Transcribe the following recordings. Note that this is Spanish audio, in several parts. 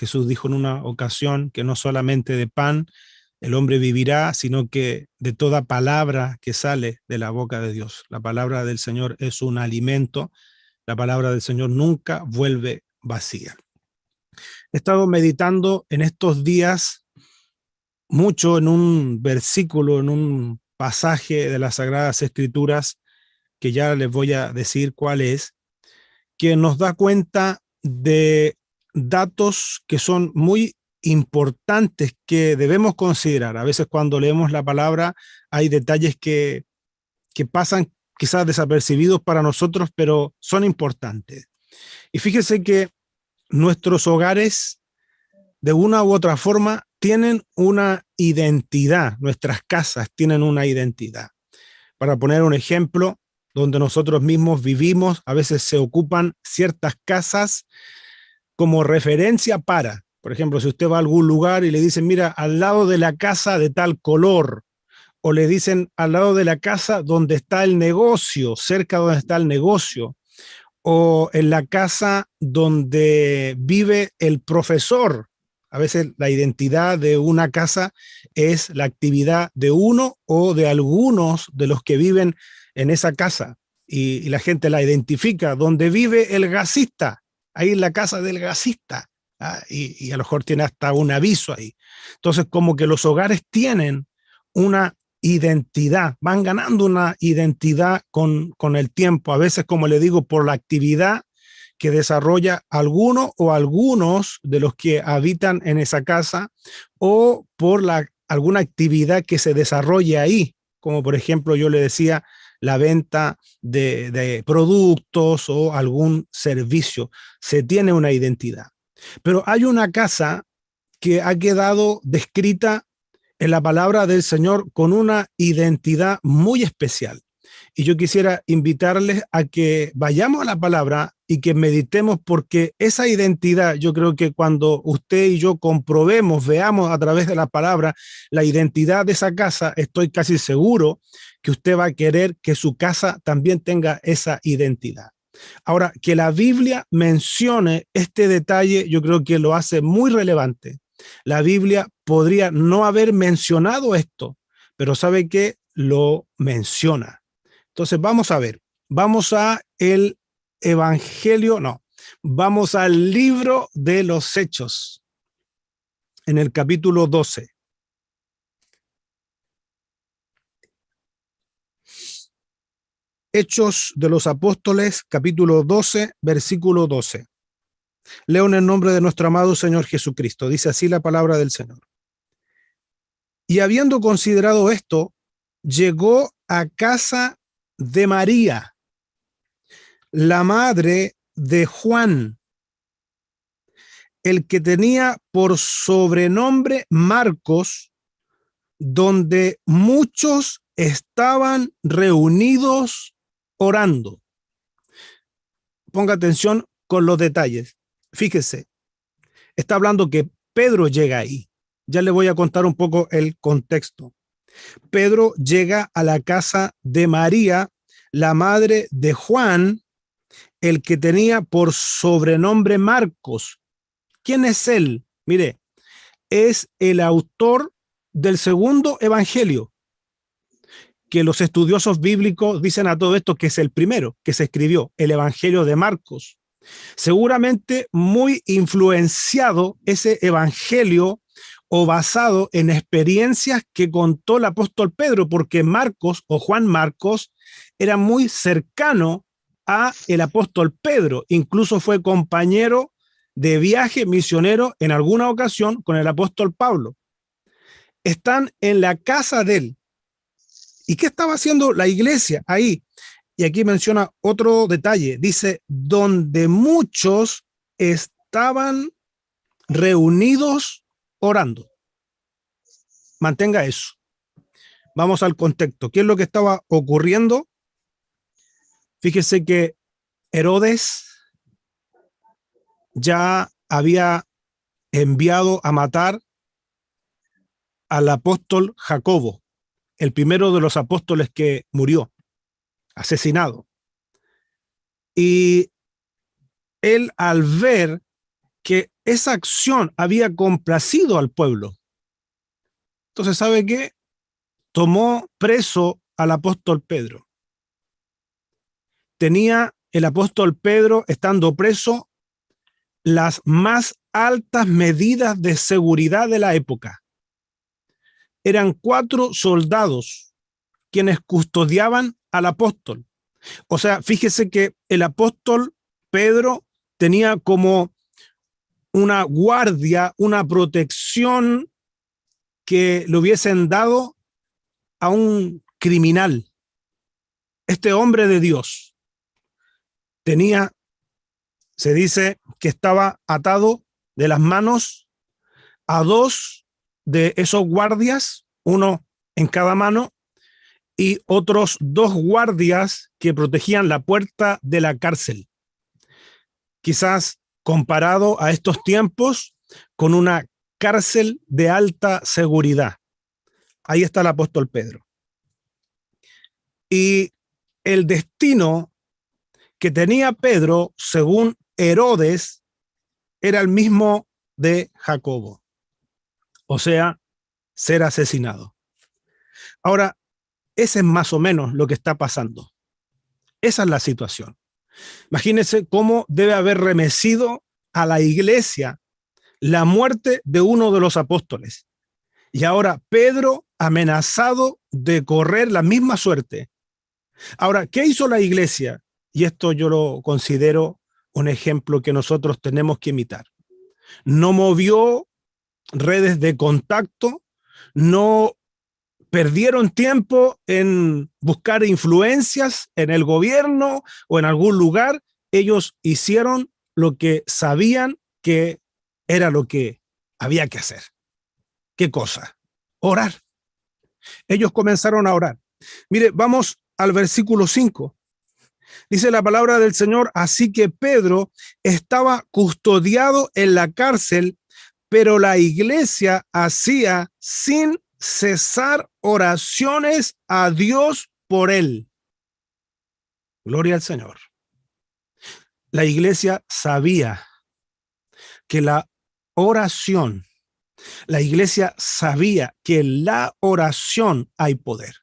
Jesús dijo en una ocasión que no solamente de pan el hombre vivirá, sino que de toda palabra que sale de la boca de Dios. La palabra del Señor es un alimento, la palabra del Señor nunca vuelve vacía. He estado meditando en estos días mucho en un versículo, en un pasaje de las Sagradas Escrituras, que ya les voy a decir cuál es, que nos da cuenta de datos que son muy importantes que debemos considerar. A veces cuando leemos la palabra hay detalles que pasan quizás desapercibidos para nosotros, pero son importantes. Y fíjese que nuestros hogares, de una u otra forma, tienen una identidad, nuestras casas tienen una identidad. Para poner un ejemplo, donde nosotros mismos vivimos, a veces se ocupan ciertas casas como referencia para, por ejemplo, si usted va a algún lugar y le dicen, mira, al lado de la casa de tal color, o le dicen al lado de la casa donde está el negocio, cerca donde está el negocio, o en la casa donde vive el profesor. A veces la identidad de una casa es la actividad de uno o de algunos de los que viven en esa casa. Y la gente la identifica, donde vive el gasista, ahí en la casa del gasista. Y a lo mejor tiene hasta un aviso ahí. Entonces, como que los hogares tienen una identidad, van ganando una identidad con el tiempo, a veces, como le digo, por la actividad que desarrolla alguno o algunos de los que habitan en esa casa, o por alguna actividad que se desarrolla ahí, como por ejemplo yo le decía, la venta de productos o algún servicio. Se tiene una identidad. Pero hay una casa que ha quedado descrita en la palabra del Señor con una identidad muy especial. Y yo quisiera invitarles a que vayamos a la palabra y que meditemos, porque esa identidad, yo creo que cuando usted y yo comprobemos, veamos a través de la palabra la identidad de esa casa, estoy casi seguro que usted va a querer que su casa también tenga esa identidad. Ahora, que la Biblia mencione este detalle, yo creo que lo hace muy relevante. La Biblia podría no haber mencionado esto, pero ¿sabe qué? Lo menciona. Entonces vamos a ver, vamos a el Evangelio, no, vamos al libro de los Hechos, en el capítulo 12. Hechos de los Apóstoles, capítulo 12, versículo 12. Leo en el nombre de nuestro amado Señor Jesucristo. Dice así la palabra del Señor. Y habiendo considerado esto, llegó a casa de María, la madre de Juan, el que tenía por sobrenombre Marcos, donde muchos estaban reunidos orando. Ponga atención con los detalles. Fíjese, está hablando que Pedro llega ahí. Ya le voy a contar un poco el contexto. Pedro llega a la casa de María, la madre de Juan, el que tenía por sobrenombre Marcos. ¿Quién es él? Mire, es el autor del segundo evangelio, que los estudiosos bíblicos dicen a todo esto que es el primero que se escribió, el evangelio de Marcos. Seguramente muy influenciado ese evangelio o basado en experiencias que contó el apóstol Pedro, porque Marcos o Juan Marcos era muy cercano a el apóstol Pedro, incluso fue compañero de viaje misionero en alguna ocasión con el apóstol Pablo. Están en la casa de él. ¿Y qué estaba haciendo la iglesia ahí? Y aquí menciona otro detalle, dice, donde muchos estaban reunidos orando. Mantenga eso. Vamos al contexto. ¿Qué es lo que estaba ocurriendo? Fíjese que Herodes ya había enviado a matar al apóstol Jacobo, el primero de los apóstoles que murió, asesinado. Y él, al ver que esa acción había complacido al pueblo. Entonces, ¿sabe qué? Tomó preso al apóstol Pedro. Tenía el apóstol Pedro, estando preso, las más altas medidas de seguridad de la época. Eran 4 soldados quienes custodiaban al apóstol. O sea, fíjese que el apóstol Pedro tenía como una guardia, una protección que le hubiesen dado a un criminal. Este hombre de Dios tenía, se dice que estaba atado de las manos a 2 de esos guardias, uno en cada mano, y otros 2 guardias que protegían la puerta de la cárcel. Quizás comparado a estos tiempos con una cárcel de alta seguridad. Ahí está el apóstol Pedro. Y el destino que tenía Pedro, según Herodes, era el mismo de Jacobo, o sea, ser asesinado. Ahora, ese es más o menos lo que está pasando. Esa es la situación. Imagínense cómo debe haber remecido a la iglesia la muerte de uno de los apóstoles. Y ahora Pedro amenazado de correr la misma suerte. Ahora, ¿qué hizo la iglesia? Y esto yo lo considero un ejemplo que nosotros tenemos que imitar. No movió redes de contacto, no perdieron tiempo en buscar influencias en el gobierno o en algún lugar. Ellos hicieron lo que sabían que era lo que había que hacer. ¿Qué cosa? Orar. Ellos comenzaron a orar. Mire, vamos al versículo 5. Dice la palabra del Señor: así que Pedro estaba custodiado en la cárcel, pero la iglesia hacía sin cesar oraciones a Dios por él. Gloria al Señor. La iglesia sabía que la iglesia sabía que en la oración hay poder.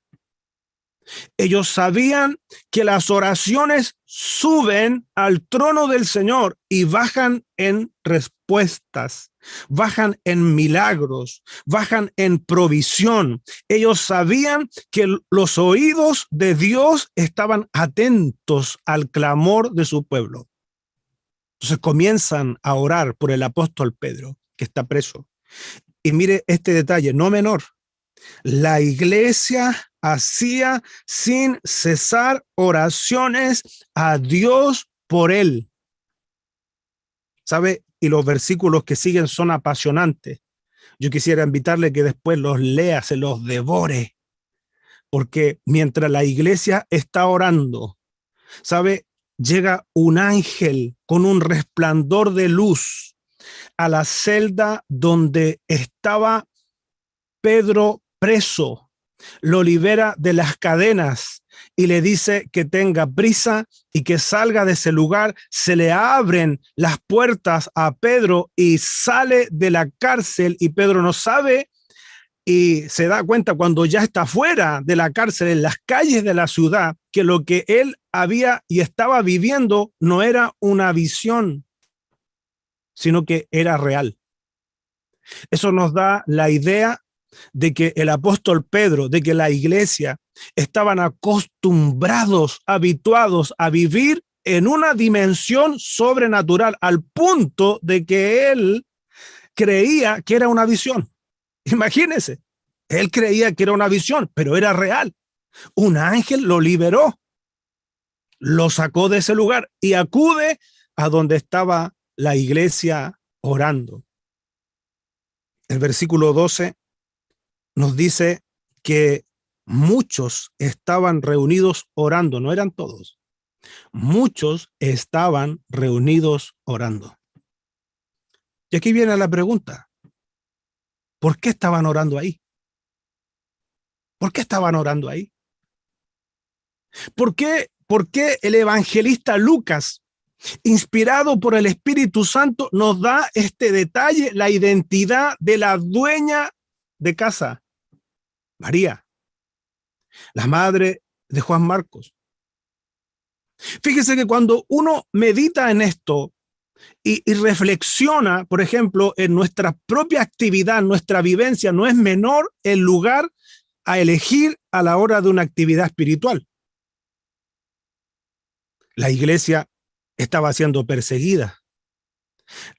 Ellos sabían que las oraciones suben al trono del Señor y bajan en respuestas, bajan en milagros, bajan en provisión. Ellos sabían que los oídos de Dios estaban atentos al clamor de su pueblo. Entonces comienzan a orar por el apóstol Pedro, que está preso. Y mire este detalle, no menor. La iglesia hacía sin cesar oraciones a Dios por él. ¿Sabe? Y los versículos que siguen son apasionantes. Yo quisiera invitarle que después los lea, se los devore, porque mientras la iglesia está orando, ¿sabe? Llega un ángel con un resplandor de luz a la celda donde estaba Pedro preso, lo libera de las cadenas y le dice que tenga prisa y que salga de ese lugar. Se le abren las puertas a Pedro y sale de la cárcel, y Pedro no sabe y se da cuenta cuando ya está fuera de la cárcel, en las calles de la ciudad, que lo que él había y estaba viviendo no era una visión, sino que era real. Eso nos da la idea de que el apóstol Pedro, de que la iglesia estaban acostumbrados, habituados a vivir en una dimensión sobrenatural, al punto de que él creía que era una visión. Imagínense, él creía que era una visión, pero era real. Un ángel lo liberó, lo sacó de ese lugar y acude a donde estaba la iglesia orando. El versículo 12 nos dice que muchos estaban reunidos orando, no eran todos. Muchos estaban reunidos orando. Y aquí viene la pregunta: ¿por qué estaban orando ahí? ¿Por qué estaban orando ahí? ¿Por qué el evangelista Lucas inspirado por el Espíritu Santo, nos da este detalle, la identidad de la dueña de casa, María, la madre de Juan Marcos. Fíjese que cuando uno medita en esto y reflexiona, por ejemplo, en nuestra propia actividad, nuestra vivencia, no es menor el lugar a elegir a la hora de una actividad espiritual. La iglesia estaba siendo perseguida.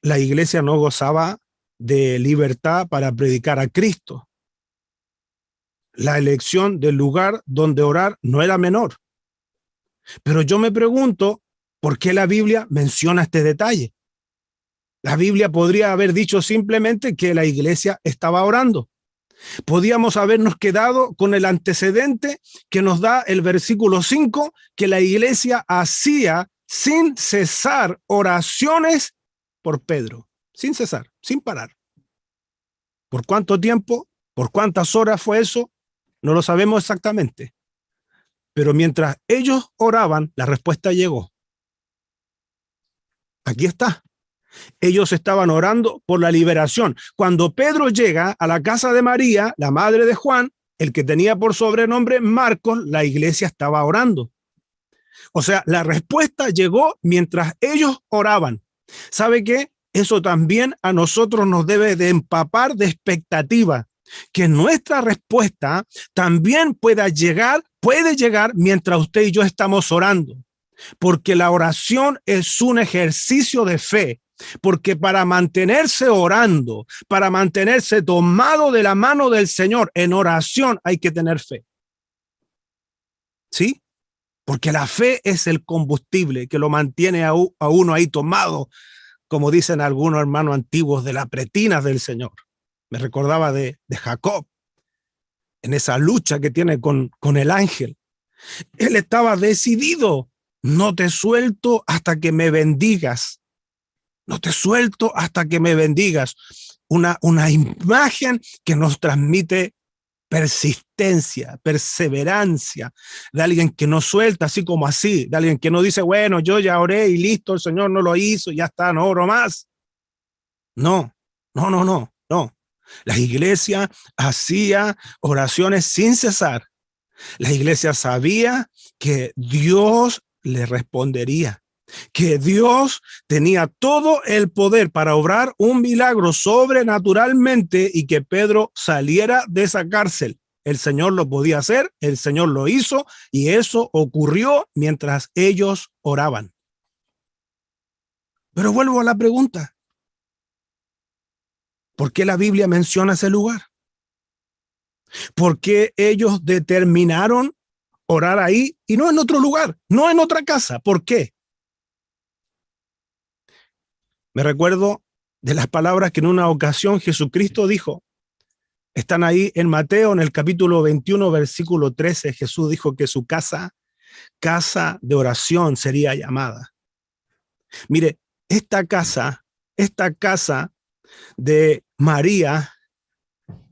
La iglesia no gozaba de libertad para predicar a Cristo. La elección del lugar donde orar no era menor. Pero yo me pregunto, ¿por qué la Biblia menciona este detalle? La Biblia podría haber dicho simplemente que la iglesia estaba orando. Podíamos habernos quedado con el antecedente que nos da el versículo 5, que la iglesia hacía sin cesar oraciones por Pedro, sin cesar, sin parar. ¿Por cuánto tiempo? ¿Por cuántas horas fue eso? No lo sabemos exactamente. Pero mientras ellos oraban, la respuesta llegó. Aquí está. Ellos estaban orando por la liberación. Cuando Pedro llega a la casa de María, la madre de Juan, el que tenía por sobrenombre Marcos, la iglesia estaba orando. O sea, la respuesta llegó mientras ellos oraban. ¿Sabe qué? Eso también a nosotros nos debe de empapar de expectativa, que nuestra respuesta también puede llegar mientras usted y yo estamos orando, porque la oración es un ejercicio de fe. Porque para mantenerse orando, para mantenerse tomado de la mano del Señor en oración, hay que tener fe. ¿Sí? Porque la fe es el combustible que lo mantiene a uno ahí tomado, como dicen algunos hermanos antiguos, de las pretinas del Señor. Me recordaba de Jacob, en esa lucha que tiene con el ángel. Él estaba decidido, no te suelto hasta que me bendigas. No te suelto hasta que me bendigas. Una imagen que nos transmite persistencia, perseverancia, de alguien que no suelta así como así, de alguien que no dice, bueno, yo ya oré y listo, el Señor no lo hizo, ya está, no oro más. No. La iglesia hacía oraciones sin cesar. La iglesia sabía que Dios le respondería, que Dios tenía todo el poder para obrar un milagro sobrenaturalmente y que Pedro saliera de esa cárcel. El Señor lo podía hacer, el Señor lo hizo y eso ocurrió mientras ellos oraban. Pero vuelvo a la pregunta. ¿Por qué la Biblia menciona ese lugar? ¿Por qué ellos determinaron orar ahí y no en otro lugar, no en otra casa? ¿Por qué? Me recuerdo de las palabras que en una ocasión Jesucristo dijo. Están ahí en Mateo, en el capítulo 21, versículo 13. Jesús dijo que su casa de oración sería llamada. Mire, esta casa de María,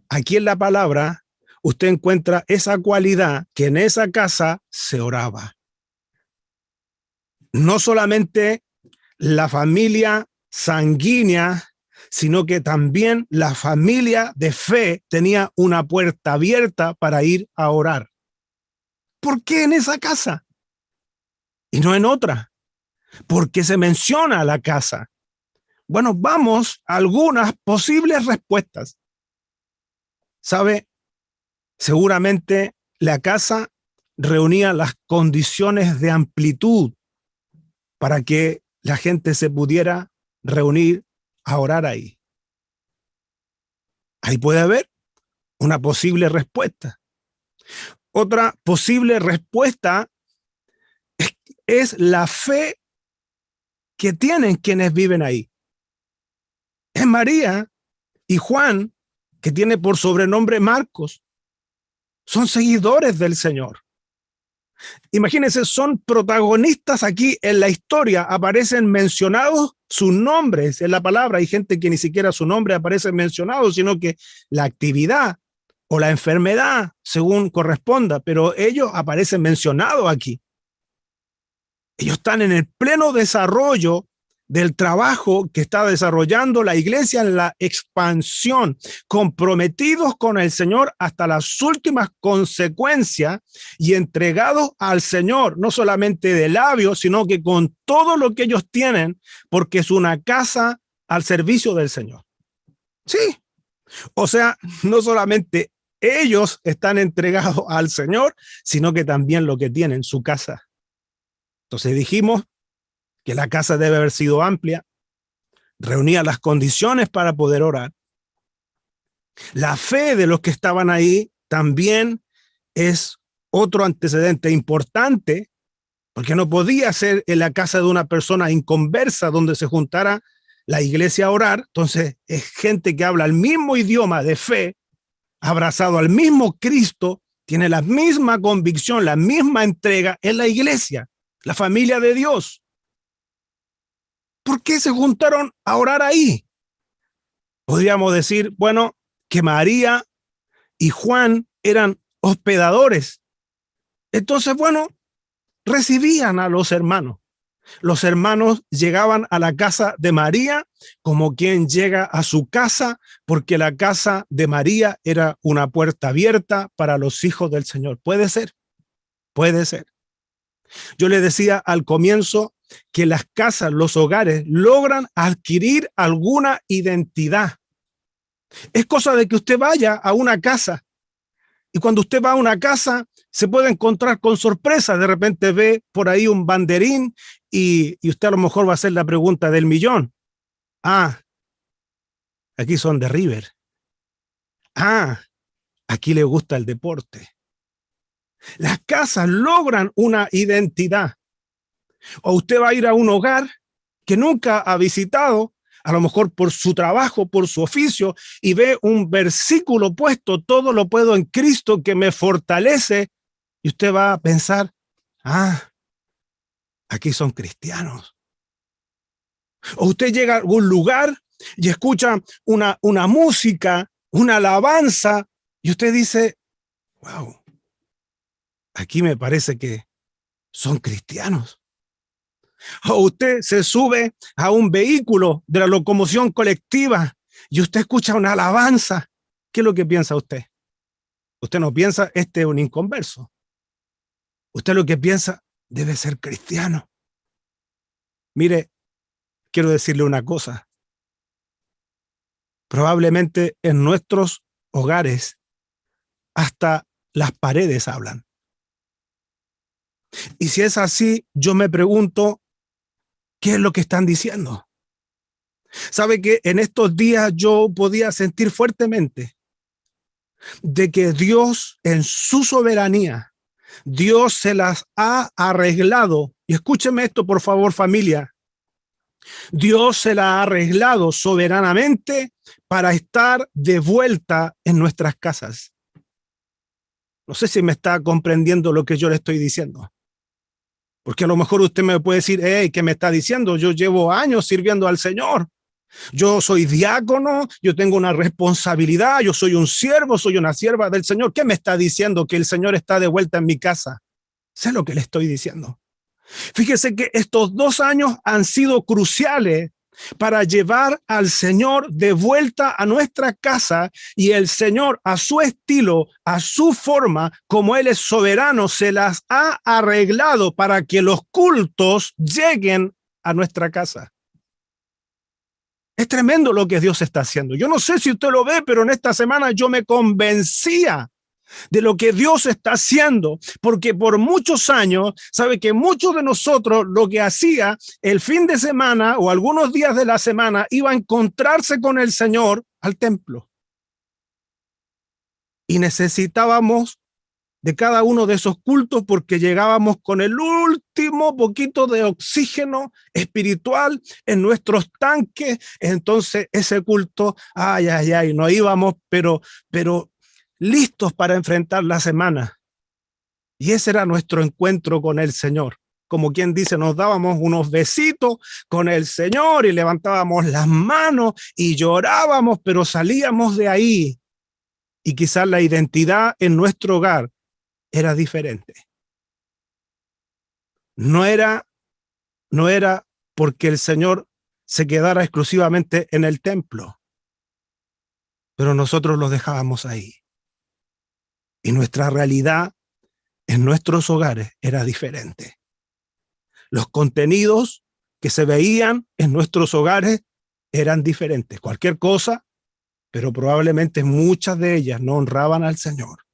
aquí en la palabra, usted encuentra esa cualidad que en esa casa se oraba. No solamente la familia sanguínea, sino que también la familia de fe tenía una puerta abierta para ir a orar. ¿Por qué en esa casa y no en otra? ¿Por qué se menciona la casa? Bueno, vamos a algunas posibles respuestas. ¿Sabe? Seguramente la casa reunía las condiciones de amplitud para que la gente se pudiera reunir a orar ahí. Ahí puede haber una posible respuesta. Otra posible respuesta es la fe que tienen quienes viven ahí. Es María y Juan, que tiene por sobrenombre Marcos, son seguidores del Señor. Imagínense, son protagonistas aquí en la historia, aparecen mencionados sus nombres en la palabra. Hay gente que ni siquiera su nombre aparece mencionado, sino que la actividad o la enfermedad, según corresponda, pero ellos aparecen mencionados aquí. Ellos están en el pleno desarrollo del trabajo que está desarrollando la iglesia en la expansión, comprometidos con el Señor hasta las últimas consecuencias y entregados al Señor, no solamente de labios, sino que con todo lo que ellos tienen, porque es una casa al servicio del Señor. Sí, o sea, no solamente ellos están entregados al Señor, sino que también lo que tienen, su casa. Entonces dijimos que la casa debe haber sido amplia, reunía las condiciones para poder orar. La fe de los que estaban ahí también es otro antecedente importante, porque no podía ser en la casa de una persona inconversa donde se juntara la iglesia a orar. Entonces es gente que habla el mismo idioma de fe, abrazado al mismo Cristo, tiene la misma convicción, la misma entrega en la iglesia, la familia de Dios. ¿Por qué se juntaron a orar ahí? Podríamos decir, bueno, que María y Juan eran hospedadores. Entonces, bueno, recibían a los hermanos. Los hermanos llegaban a la casa de María como quien llega a su casa, porque la casa de María era una puerta abierta para los hijos del Señor. Puede ser, puede ser. Yo le decía al comienzo que las casas, los hogares, logran adquirir alguna identidad. Es cosa de que usted vaya a una casa y cuando usted va a una casa se puede encontrar con sorpresa. De repente ve por ahí un banderín y usted a lo mejor va a hacer la pregunta del millón. Ah, aquí son de River. Ah, aquí le gusta el deporte. Las casas logran una identidad. O usted va a ir a un hogar que nunca ha visitado, a lo mejor por su trabajo, por su oficio, y ve un versículo puesto, todo lo puedo en Cristo que me fortalece, y usted va a pensar, ah, aquí son cristianos. O usted llega a algún lugar y escucha una música, una alabanza, y usted dice, wow, aquí me parece que son cristianos. O usted se sube a un vehículo de la locomoción colectiva y usted escucha una alabanza. ¿Qué es lo que piensa usted? Usted no piensa, este es un inconverso. Usted lo que piensa, debe ser cristiano. Mire, quiero decirle una cosa. Probablemente en nuestros hogares hasta las paredes hablan. Y si es así, yo me pregunto, ¿qué es lo que están diciendo? ¿Sabe que en estos días yo podía sentir fuertemente de que Dios en su soberanía, Dios se las ha arreglado? Y escúcheme esto, por favor, familia. Dios se la ha arreglado soberanamente para estar de vuelta en nuestras casas. No sé si me está comprendiendo lo que yo le estoy diciendo. Porque a lo mejor usted me puede decir, hey, ¿qué me está diciendo? Yo llevo años sirviendo al Señor. Yo soy diácono, yo tengo una responsabilidad, yo soy un siervo, soy una sierva del Señor. ¿Qué me está diciendo? Que el Señor está de vuelta en mi casa. Sé lo que le estoy diciendo. Fíjese que estos 2 años han sido cruciales para llevar al Señor de vuelta a nuestra casa, y el Señor a su estilo, a su forma, como Él es soberano, se las ha arreglado para que los cultos lleguen a nuestra casa. Es tremendo lo que Dios está haciendo. Yo no sé si usted lo ve, pero en esta semana yo me convencía de lo que Dios está haciendo, porque por muchos años, sabe que muchos de nosotros lo que hacía el fin de semana o algunos días de la semana iba a encontrarse con el Señor al templo. Y necesitábamos de cada uno de esos cultos porque llegábamos con el último poquito de oxígeno espiritual en nuestros tanques. Entonces ese culto, ay, no íbamos, pero listos para enfrentar la semana. Y ese era nuestro encuentro con el Señor. Como quien dice, nos dábamos unos besitos con el Señor y levantábamos las manos y llorábamos, pero salíamos de ahí. Y quizás la identidad en nuestro hogar era diferente. No era no era porque el Señor se quedara exclusivamente en el templo, pero nosotros los dejábamos ahí. Y nuestra realidad en nuestros hogares era diferente. Los contenidos que se veían en nuestros hogares eran diferentes. Cualquier cosa, pero probablemente muchas de ellas no honraban al Señor.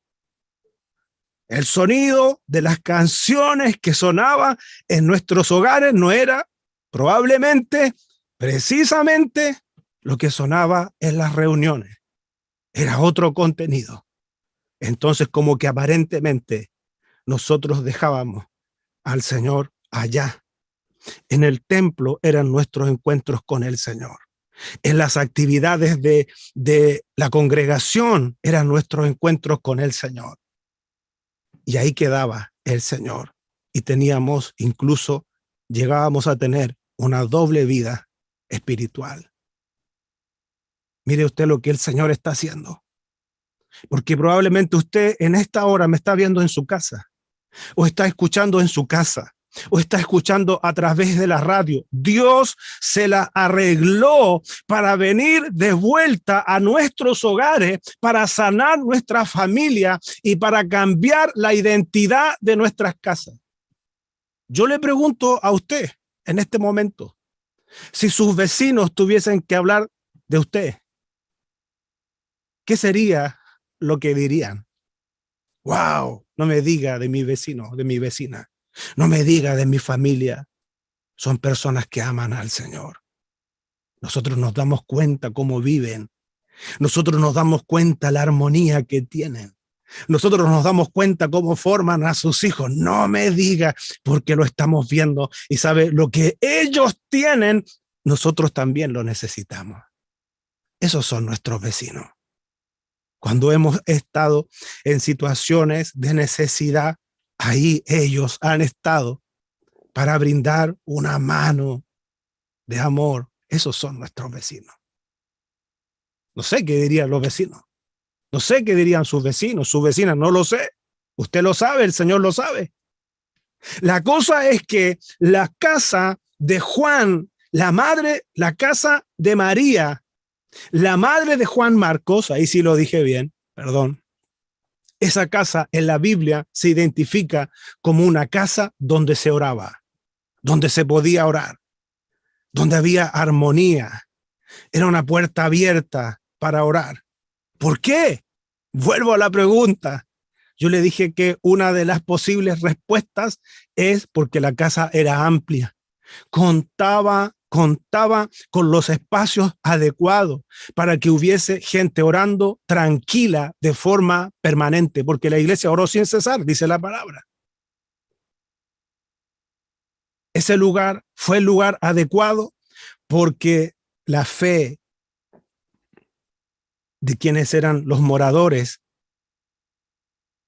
El sonido de las canciones que sonaban en nuestros hogares no era probablemente, precisamente, lo que sonaba en las reuniones. Era otro contenido. Entonces, como que aparentemente nosotros dejábamos al Señor allá. En el templo eran nuestros encuentros con el Señor. En las actividades de la congregación eran nuestros encuentros con el Señor. Y ahí quedaba el Señor. Y teníamos, incluso, llegábamos a tener una doble vida espiritual. Mire usted lo que el Señor está haciendo. Porque probablemente usted en esta hora me está viendo en su casa, o está escuchando en su casa, o está escuchando a través de la radio. Dios se la arregló para venir de vuelta a nuestros hogares, para sanar nuestra familia y para cambiar la identidad de nuestras casas. Yo le pregunto a usted en este momento, si sus vecinos tuviesen que hablar de usted, ¿qué sería lo que dirían? Wow, no me diga de mi vecino, de mi vecina. No me diga de mi familia. Son personas que aman al Señor. Nosotros nos damos cuenta cómo viven. Nosotros nos damos cuenta la armonía que tienen. Nosotros nos damos cuenta cómo forman a sus hijos. No me diga, porque lo estamos viendo. Y sabe, lo que ellos tienen, nosotros también lo necesitamos. Esos son nuestros vecinos. Cuando hemos estado en situaciones de necesidad, ahí ellos han estado para brindar una mano de amor. Esos son nuestros vecinos. No sé qué dirían los vecinos. No sé qué dirían sus vecinos, sus vecinas, no lo sé. Usted lo sabe, el Señor lo sabe. La cosa es que la casa de Juan, la madre, la casa de María, la madre de Juan Marcos, ahí sí lo dije bien, perdón. Esa casa en la Biblia se identifica como una casa donde se oraba, donde se podía orar, donde había armonía. Era una puerta abierta para orar. ¿Por qué? Vuelvo a la pregunta. Yo le dije que una de las posibles respuestas es porque la casa era amplia. Contaba con los espacios adecuados para que hubiese gente orando tranquila de forma permanente, porque la iglesia oró sin cesar, dice la palabra. Ese lugar fue el lugar adecuado porque la fe de quienes eran los moradores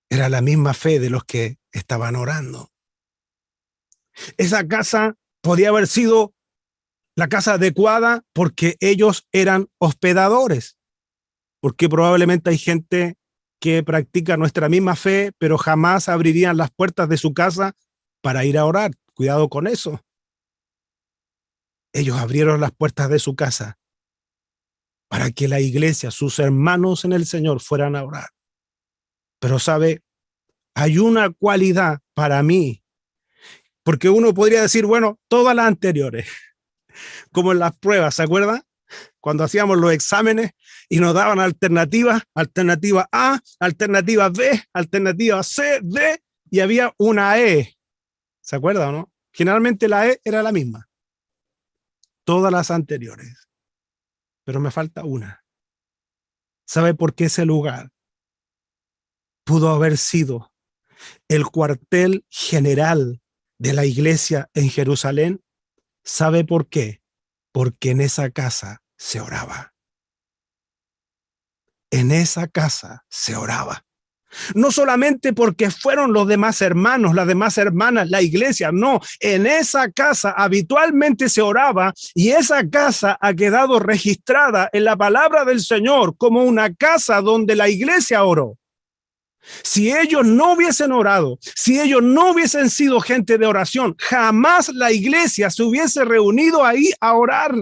era la misma fe de los que estaban orando. Esa casa podía haber sido la casa adecuada porque ellos eran hospedadores, porque probablemente hay gente que practica nuestra misma fe, pero jamás abrirían las puertas de su casa para ir a orar. Cuidado con eso. Ellos abrieron las puertas de su casa para que la iglesia, sus hermanos en el Señor, fueran a orar. Pero sabe, hay una cualidad para mí, porque uno podría decir, bueno, todas las anteriores, como en las pruebas, ¿se acuerdan? Cuando hacíamos los exámenes y nos daban alternativas, alternativa A, alternativa B, alternativa C, D, y había una E. ¿Se acuerdan o no? Generalmente la E era la misma. Todas las anteriores. Pero me falta una. ¿Sabe por qué ese lugar pudo haber sido el cuartel general de la iglesia en Jerusalén? ¿Sabe por qué? Porque en esa casa se oraba. En esa casa se oraba. No solamente porque fueron los demás hermanos, las demás hermanas, la iglesia, no. En esa casa habitualmente se oraba y esa casa ha quedado registrada en la palabra del Señor como una casa donde la iglesia oró. Si ellos no hubiesen orado, si ellos no hubiesen sido gente de oración, jamás la iglesia se hubiese reunido ahí a orar.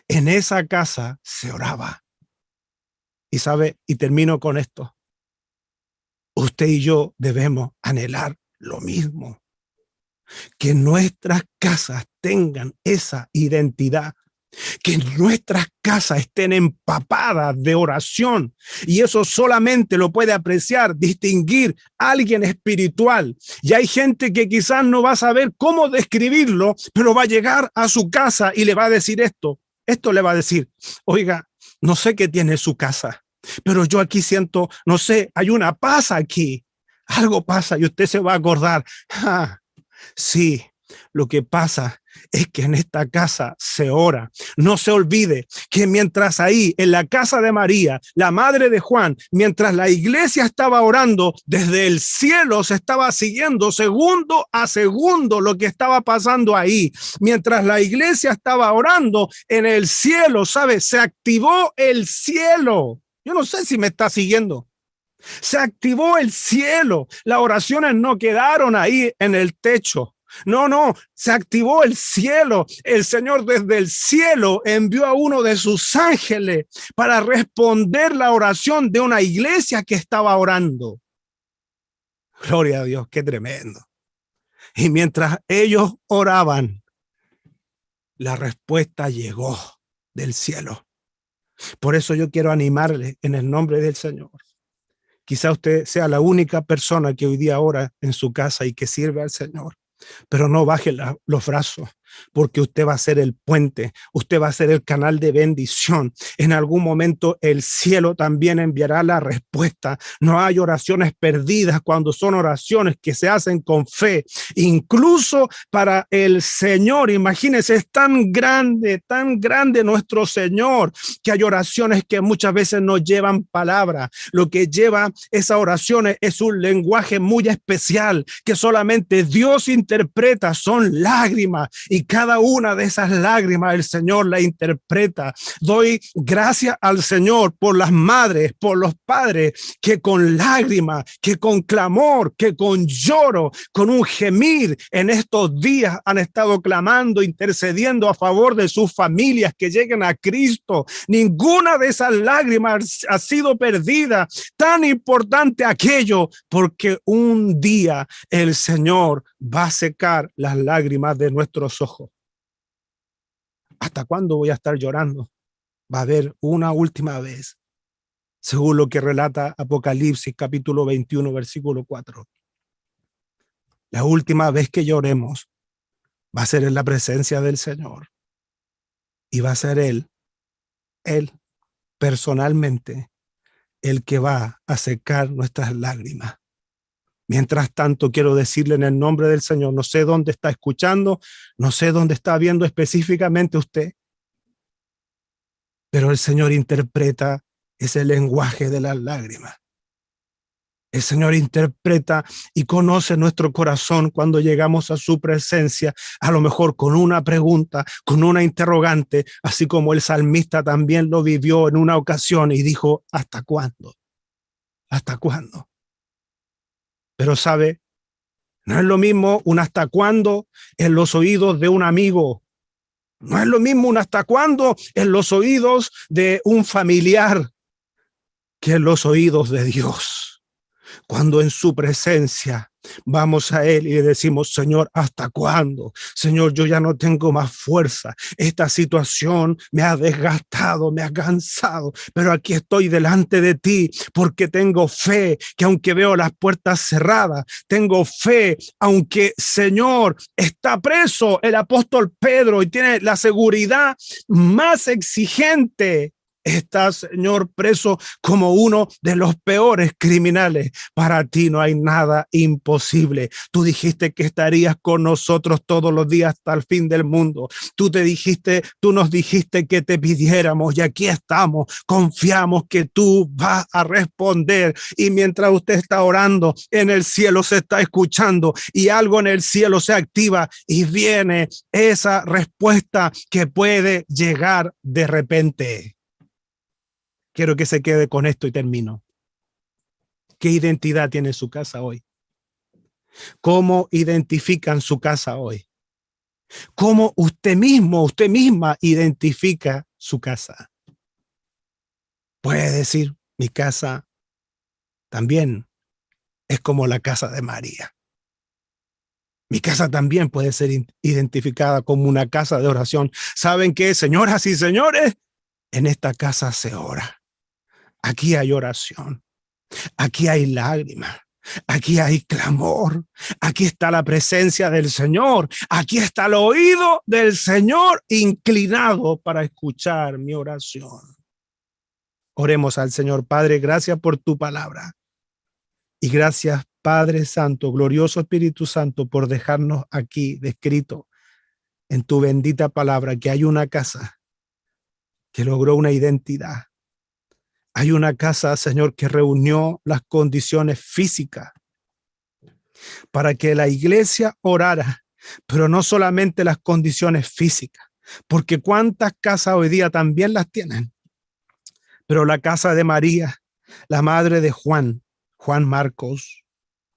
En esa casa se oraba. Y sabe, y termino con esto. Usted y yo debemos anhelar lo mismo. Que nuestras casas tengan esa identidad. Que nuestras casas estén empapadas de oración, y eso solamente lo puede apreciar, distinguir alguien espiritual. Y hay gente que quizás no va a saber cómo describirlo, pero va a llegar a su casa y le va a decir esto le va a decir: oiga, no sé qué tiene su casa, pero yo aquí siento, no sé, hay una paz aquí, algo pasa, y usted se va a acordar, sí, lo que pasa es que en esta casa se ora. No se olvide que mientras ahí, en la casa de María, la madre de Juan, mientras la iglesia estaba orando, desde el cielo se estaba siguiendo segundo a segundo lo que estaba pasando ahí. Mientras la iglesia estaba orando, en el cielo, ¿sabe? Se activó el cielo. Yo no sé si me está siguiendo. Se activó el cielo. Las oraciones no quedaron ahí en el techo. No, se activó el cielo. El Señor desde el cielo envió a uno de sus ángeles para responder la oración de una iglesia que estaba orando. Gloria a Dios, qué tremendo. Y mientras ellos oraban, la respuesta llegó del cielo. Por eso yo quiero animarle en el nombre del Señor. Quizá usted sea la única persona que hoy día ora en su casa y que sirve al Señor. Pero no baje los brazos, porque usted va a ser el puente, usted va a ser el canal de bendición. En algún momento el cielo también enviará la respuesta. No hay oraciones perdidas cuando son oraciones que se hacen con fe. Incluso para el Señor, imagínense, es tan grande nuestro Señor, que hay oraciones que muchas veces no llevan palabras. Lo que lleva esas oraciones es un lenguaje muy especial que solamente Dios interpreta, son lágrimas, y cada una de esas lágrimas el Señor la interpreta. Doy gracias al Señor por las madres, por los padres que con lágrimas, que con clamor, que con lloro, con un gemir en estos días han estado clamando, intercediendo a favor de sus familias que lleguen a Cristo. Ninguna de esas lágrimas ha sido perdida. Tan importante aquello, porque un día el Señor va a secar las lágrimas de nuestros ojos. ¿Hasta cuándo voy a estar llorando? Va a haber una última vez, según lo que relata Apocalipsis capítulo 21, versículo 4. La última vez que lloremos va a ser en la presencia del Señor, y va a ser Él personalmente, el que va a secar nuestras lágrimas. Mientras tanto, quiero decirle en el nombre del Señor, no sé dónde está escuchando, no sé dónde está viendo específicamente usted, pero el Señor interpreta ese lenguaje de las lágrimas. El Señor interpreta y conoce nuestro corazón cuando llegamos a su presencia, a lo mejor con una pregunta, con una interrogante, así como el salmista también lo vivió en una ocasión y dijo: ¿hasta cuándo? ¿Hasta cuándo? Pero sabe, no es lo mismo un hasta cuándo en los oídos de un amigo. No es lo mismo un hasta cuándo en los oídos de un familiar que en los oídos de Dios. Cuando en su presencia vamos a Él y le decimos: Señor, ¿hasta cuándo? Señor, yo ya no tengo más fuerza. Esta situación me ha desgastado, me ha cansado, pero aquí estoy delante de ti porque tengo fe que aunque veo las puertas cerradas, tengo fe, aunque Señor está preso el apóstol Pedro y tiene la seguridad más exigente. Está, Señor, preso como uno de los peores criminales. Para ti no hay nada imposible. Tú dijiste que estarías con nosotros todos los días hasta el fin del mundo. Tú nos dijiste que te pidiéramos, y aquí estamos. Confiamos que tú vas a responder. Y mientras usted está orando, en el cielo se está escuchando, y algo en el cielo se activa y viene esa respuesta que puede llegar de repente. Quiero que se quede con esto y termino. ¿Qué identidad tiene su casa hoy? ¿Cómo identifican su casa hoy? ¿Cómo usted mismo, usted misma identifica su casa? Puede decir, mi casa también es como la casa de María. Mi casa también puede ser identificada como una casa de oración. ¿Saben qué, señoras y señores? En esta casa se ora. Aquí hay oración. Aquí hay lágrimas. Aquí hay clamor. Aquí está la presencia del Señor. Aquí está el oído del Señor inclinado para escuchar mi oración. Oremos al Señor. Padre, gracias por tu palabra. Y gracias, Padre Santo, glorioso Espíritu Santo, por dejarnos aquí descrito en tu bendita palabra que hay una casa que logró una identidad. Hay una casa, Señor, que reunió las condiciones físicas para que la iglesia orara, pero no solamente las condiciones físicas, porque cuántas casas hoy día también las tienen, pero la casa de María, la madre de Juan Marcos,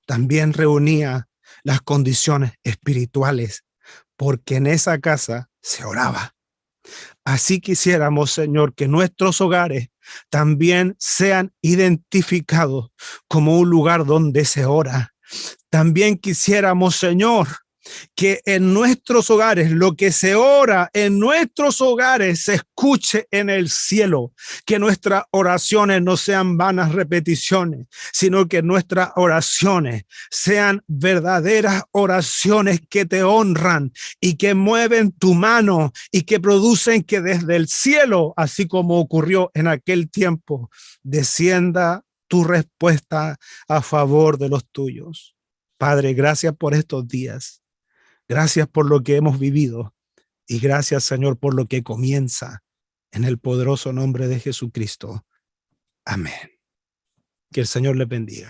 también reunía las condiciones espirituales, porque en esa casa se oraba. Así quisiéramos, Señor, que nuestros hogares también sean identificados como un lugar donde se ora. También quisiéramos, Señor, que en nuestros hogares, lo que se ora en nuestros hogares se escuche en el cielo, que nuestras oraciones no sean vanas repeticiones, sino que nuestras oraciones sean verdaderas oraciones que te honran y que mueven tu mano y que producen que desde el cielo, así como ocurrió en aquel tiempo, descienda tu respuesta a favor de los tuyos. Padre, gracias por estos días. Gracias por lo que hemos vivido y gracias, Señor, por lo que comienza en el poderoso nombre de Jesucristo. Amén. Que el Señor les bendiga.